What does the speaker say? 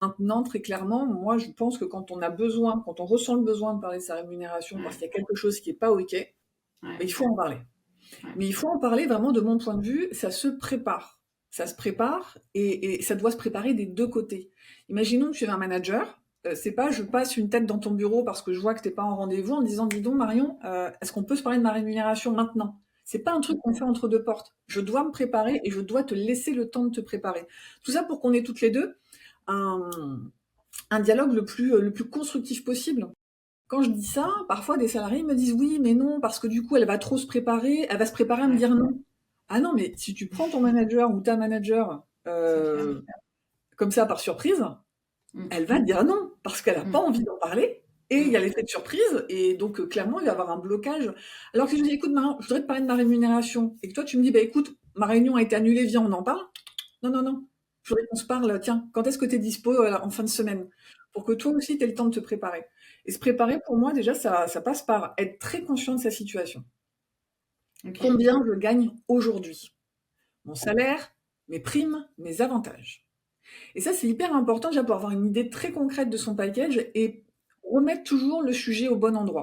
Maintenant, très clairement, moi, je pense que quand on ressent le besoin de parler de sa rémunération parce Ouais, qu'il y a quelque chose qui est pas OK, ouais, beh, il faut en parler. ouais. Mais il faut en parler vraiment de mon point de vue, ça se prépare. Ça se prépare et ça doit se préparer des 2 côtés. Imaginons que tu es un manager, c'est pas je passe une tête dans ton bureau parce que je vois que tu es pas en rendez-vous en me disant: «Dis donc Marion, est-ce qu'on peut se parler de ma rémunération maintenant?» C'est pas un truc qu'on fait entre 2 portes. Je dois me préparer et je dois te laisser le temps de te préparer. Tout ça pour qu'on ait toutes les 2 un dialogue le plus constructif possible. Quand je dis ça, parfois des salariés me disent: «Oui, mais non, parce que du coup, elle va trop se préparer, elle va se préparer à me Ouais, dire non». Ah non, mais si tu prends ton manager ou ta manager, c'est clair. comme ça par surprise, Mmh, elle va dire non, parce qu'elle a pas mmh, envie d'en parler et il y a mmh, l'effet de surprise et donc clairement, il va y avoir un blocage. Alors que si je dis: «Écoute Marion, je voudrais te parler de ma rémunération» et que toi tu me dis: «Bah écoute, ma réunion a été annulée, viens, on en parle». Non, non, non. Je voudrais qu'on se parle, tiens, quand est-ce que tu es dispo, en fin de semaine? Pour que toi aussi tu aies le temps de te préparer. Et se préparer pour moi déjà ça passe par être très conscient de sa situation. OK. Combien je gagne aujourd'hui? Mon salaire, mes primes, mes avantages. Et ça, c'est hyper important déjà pour avoir une idée très concrète de son package et remettre toujours le sujet au bon endroit.